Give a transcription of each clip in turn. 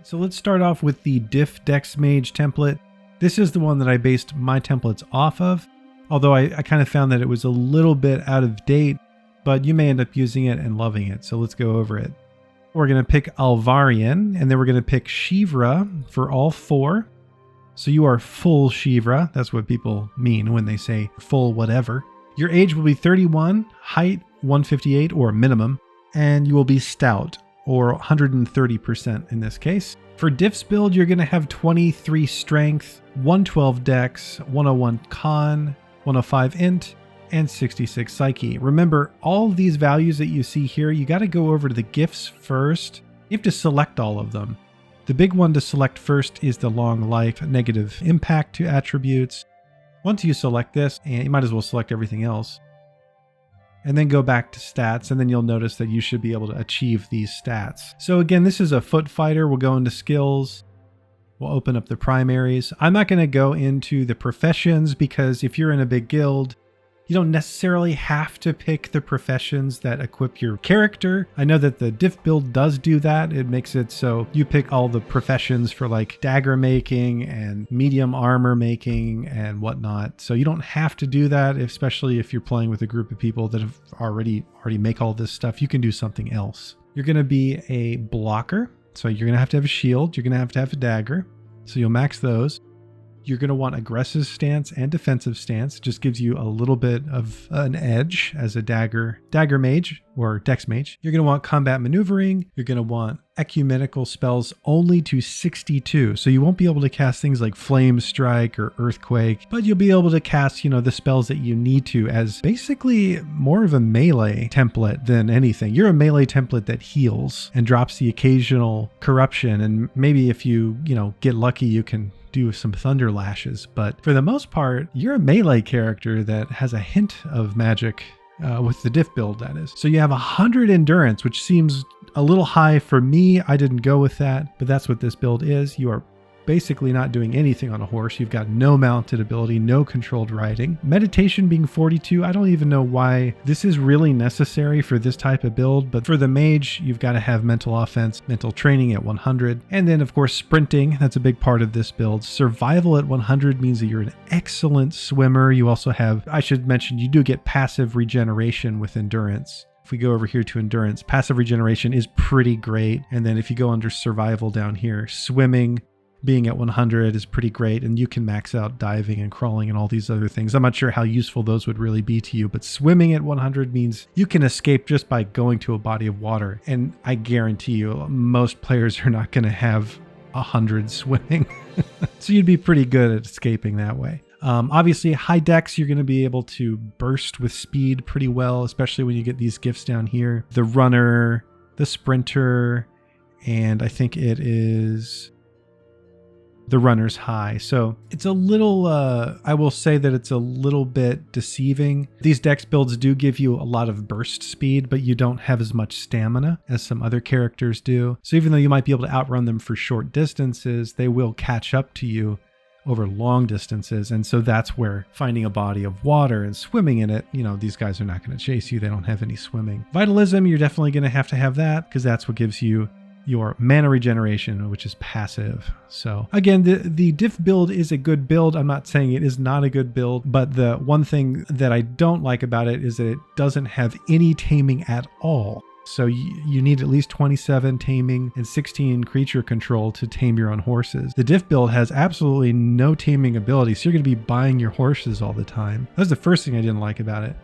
So let's start off with the Diff Dex Mage template. This is the one that I based my templates off of, although I kind of found that it was a little bit out of date, but you may end up using it and loving it. So let's go over it. We're going to pick Alvarian, and then we're going to pick Shivra for all 4. So you are full Shivra. That's what people mean when they say full whatever. Your age will be 31, height 158 or minimum, and you will be stout or 130% in this case. For Diff's build, you're going to have 23 strength, 112 dex, 101 con, 105 int, and 66 psyche. Remember, all of these values that you see here, you got to go over to the gifts first. You have to select all of them. The big one to select first is the long life negative impact to attributes. Once you select this, and you might as well select everything else, and then go back to stats, and then you'll notice that you should be able to achieve these stats. So again, this is a foot fighter. We'll go into skills. We'll open up the primaries. I'm not going to go into the professions because if you're in a big guild, you don't necessarily have to pick the professions that equip your character. I know that the Diff build does do that. It makes it so you pick all the professions for like dagger making and medium armor making and whatnot. So you don't have to do that, especially if you're playing with a group of people that have already make all this stuff. You can do something else. You're going to be a blocker. So you're going to have a shield. You're going to have a dagger. So you'll max those. You're going to want aggressive stance and defensive stance. It just gives you a little bit of an edge as a dagger mage or dex mage. You're going to want combat maneuvering. You're going to want ecumenical spells only to 62. So you won't be able to cast things like flame strike or earthquake, but you'll be able to cast, the spells that you need to as basically more of a melee template than anything. You're a melee template that heals and drops the occasional corruption. And maybe if you, get lucky, you can do some thunder lashes, but for the most part, you're a melee character that has a hint of magic with the Diff build, that is. So you have 100 endurance, which seems a little high for me. I didn't go with that, but that's what this build is. You are basically not doing anything on a horse. You've got no mounted ability, no controlled riding. Meditation being 42, I don't even know why this is really necessary for this type of build, but for the mage, you've got to have mental offense, mental training at 100. And then of course, sprinting, that's a big part of this build. Survival at 100 means that you're an excellent swimmer. You also have, I should mention, you do get passive regeneration with endurance. If we go over here to endurance, passive regeneration is pretty great. And then if you go under survival down here, swimming, being at 100 is pretty great, and you can max out diving and crawling and all these other things. I'm not sure how useful those would really be to you, but swimming at 100 means you can escape just by going to a body of water. And I guarantee you, most players are not going to have 100 swimming. So you'd be pretty good at escaping that way. Obviously, high dex, you're going to be able to burst with speed pretty well, especially when you get these gifts down here. The runner, the sprinter, and I think it is the runner's high. So it's a little, I will say that it's a little bit deceiving. These dex builds do give you a lot of burst speed, but you don't have as much stamina as some other characters do. So even though you might be able to outrun them for short distances, they will catch up to you over long distances. And so that's where finding a body of water and swimming in it, these guys are not going to chase you. They don't have any swimming. Vitalism, you're definitely going to have that because that's what gives you your mana regeneration, which is passive. So again, the Diff build is a good build. I'm not saying it is not a good build, but the one thing that I don't like about it is that it doesn't have any taming at all. So you need at least 27 taming and 16 creature control to tame your own horses. The Diff build has absolutely no taming ability, so you're going to be buying your horses all the time. That's the first thing I didn't like about it.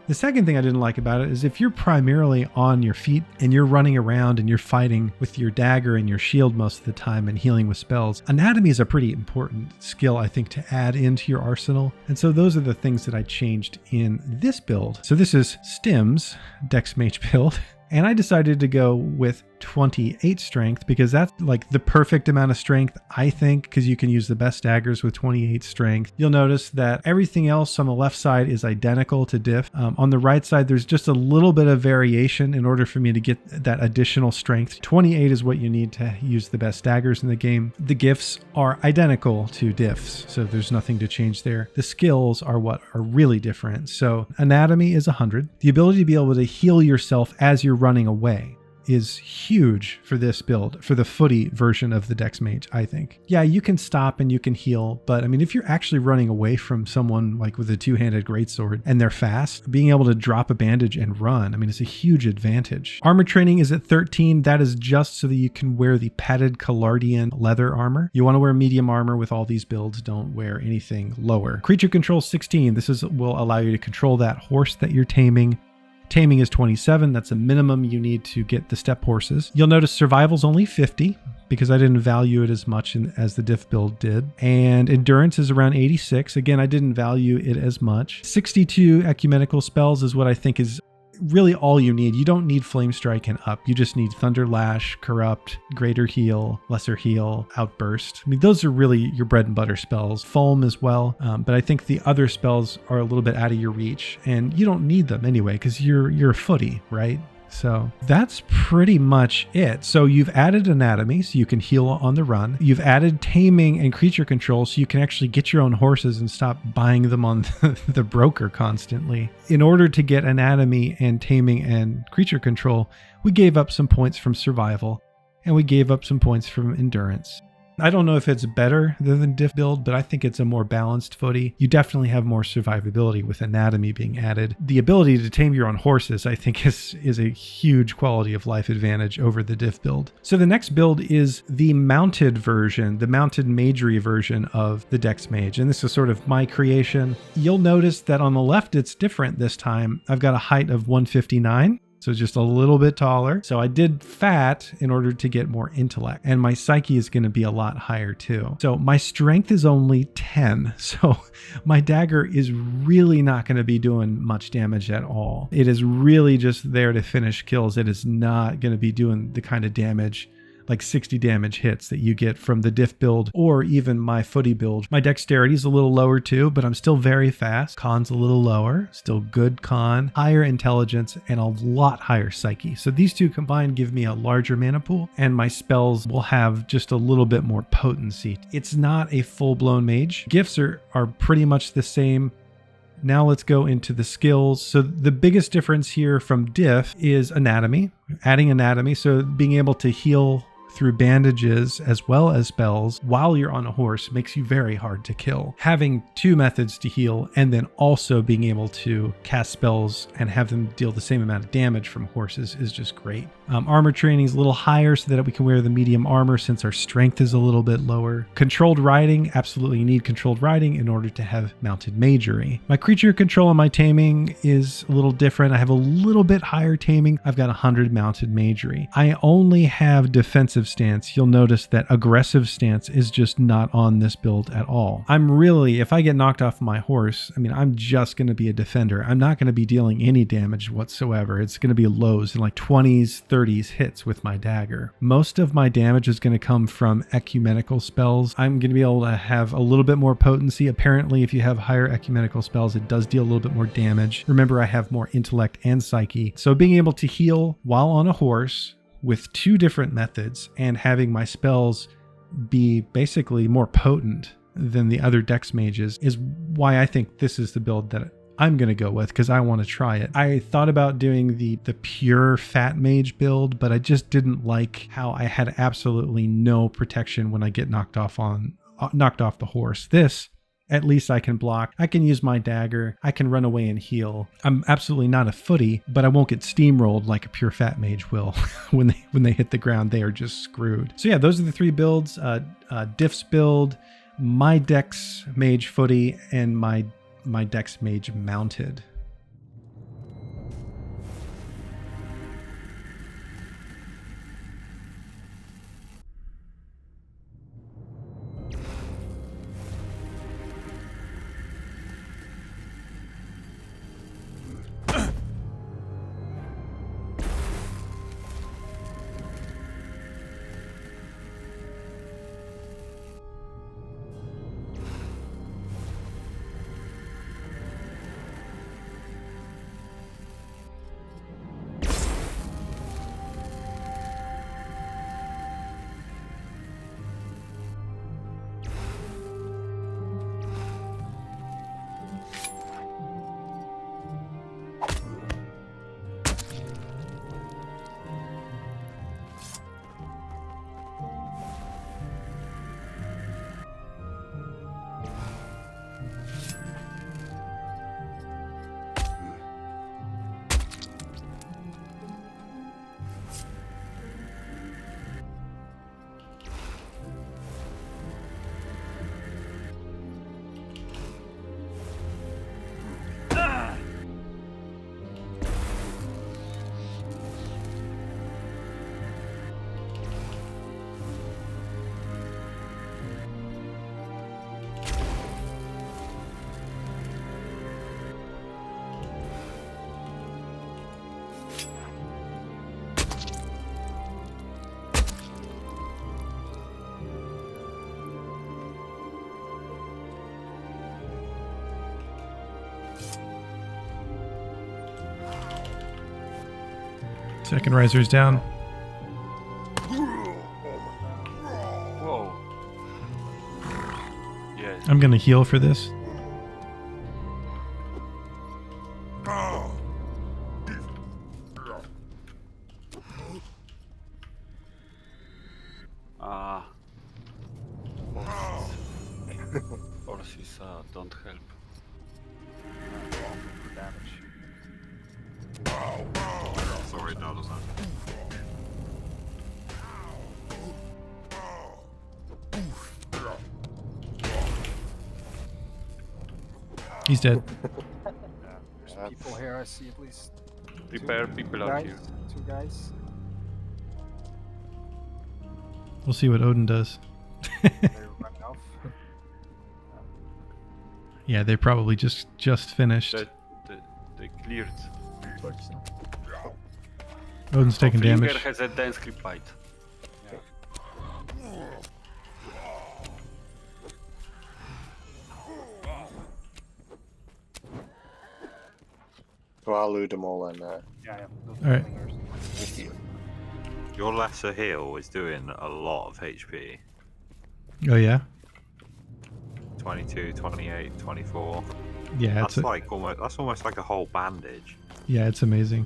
The second thing I didn't like about it is if you're primarily on your feet and you're running around and you're fighting with your dagger and your shield most of the time and healing with spells, anatomy is a pretty important skill, I think, to add into your arsenal. And so those are the things that I changed in this build. So this is Stim's Dex Mage build. And I decided to go with 28 strength because that's like the perfect amount of strength, I think, because you can use the best daggers with 28 strength. You'll notice that everything else on the left side is identical to Diff. On the right side, there's just a little bit of variation in order for me to get that additional strength. 28 is what you need to use the best daggers in the game. The gifts are identical to Diff's, so there's nothing to change there. The skills are what are really different. So anatomy is 100. The ability to be able to heal yourself as you're running away is huge for this build, for the footy version of the Dex Mage, I think. Yeah, you can stop and you can heal, but I mean, if you're actually running away from someone like with a two-handed greatsword and they're fast, being able to drop a bandage and run, I mean, it's a huge advantage. Armor training is at 13. That is just so that you can wear the padded Calardian leather armor. You want to wear medium armor with all these builds. Don't wear anything lower. Creature control 16. This will allow you to control that horse that you're taming. Taming is 27. That's a minimum you need to get the step horses. You'll notice survival's only 50 because I didn't value it as much as the diff build did. And endurance is around 86. Again, I didn't value it as much. 62 ecumenical spells is what I think is really all you need. You don't need Flame Strike and up. You just need Thunder Lash, Corrupt, Greater Heal, Lesser Heal, Outburst. I mean, those are really your bread and butter spells. Foam as well. But I think the other spells are a little bit out of your reach and you don't need them anyway because you're a footy, right? So that's pretty much it. So you've added anatomy so you can heal on the run. You've added taming and creature control so you can actually get your own horses and stop buying them on the broker constantly. In order to get anatomy and taming and creature control, we gave up some points from survival and we gave up some points from endurance. I don't know if it's better than the diff build, but I think it's a more balanced footy. You definitely have more survivability with anatomy being added. The ability to tame your own horses, I think, is a huge quality of life advantage over the diff build. So the next build is the mounted version, the mounted magery version of the Dex Mage. And this is sort of my creation. You'll notice that on the left, it's different this time. I've got a height of 159. So just a little bit taller. So I did fat in order to get more intellect. And my psyche is going to be a lot higher too. So my strength is only 10. So my dagger is really not going to be doing much damage at all. It is really just there to finish kills. It is not going to be doing the kind of damage, like 60 damage hits that you get from the diff build or even my footy build. My dexterity is a little lower too, but I'm still very fast. Con's a little lower, still good con, higher intelligence, and a lot higher psyche. So these two combined give me a larger mana pool, and my spells will have just a little bit more potency. It's not a full-blown mage. Gifts are pretty much the same. Now let's go into the skills. So the biggest difference here from diff is anatomy, adding anatomy. So being able to heal through bandages as well as spells while you're on a horse makes you very hard to kill. Having two methods to heal and then also being able to cast spells and have them deal the same amount of damage from horses is just great. Armor training is a little higher so that we can wear the medium armor since our strength is a little bit lower. Controlled riding, absolutely need controlled riding in order to have mounted magery. My creature control and my taming is a little different. I have a little bit higher taming. I've got 100 mounted magery. I only have defensive stance. You'll notice that aggressive stance is just not on this build at all. I'm really, if I get knocked off my horse, I mean, I'm just going to be a defender. I'm not going to be dealing any damage whatsoever. It's going to be lows in like 20s, 30s hits with my dagger. Most of my damage is going to come from ecumenical spells. I'm going to be able to have a little bit more potency. Apparently, if you have higher ecumenical spells, it does deal a little bit more damage. Remember, I have more intellect and psyche. So being able to heal while on a horse with two different methods and having my spells be basically more potent than the other Dex Mages is why I think this is the build that I'm going to go with, because I want to try it. I thought about doing the pure Fat Mage build, but I just didn't like how I had absolutely no protection when I get knocked off the horse. This, at least I can block. I can use my dagger. I can run away and heal. I'm absolutely not a footy, but I won't get steamrolled like a pure Fat Mage will. when they hit the ground, they are just screwed. So yeah, those are the three builds. Diff's build, my Dex Mage footy, and my Dex Mage mounted. Second riser's down. Whoa. Yeah. I'm gonna heal for this. Horses don't help. Damage. Sorry, no, doesn't. He's dead. There's people here, I see at least Prepare people out guys, here. 2 guys. We'll see what Odin does. They're running off. Yeah, they probably just finished. They cleared. Odin's taking Flinger damage. has a dense creep bite. So I'll loot them all in there. Yeah. All right. Your lesser heal is doing a lot of HP. Oh yeah? 22, 28, 24. Yeah, That's like almost like a whole bandage. yeah, it's amazing.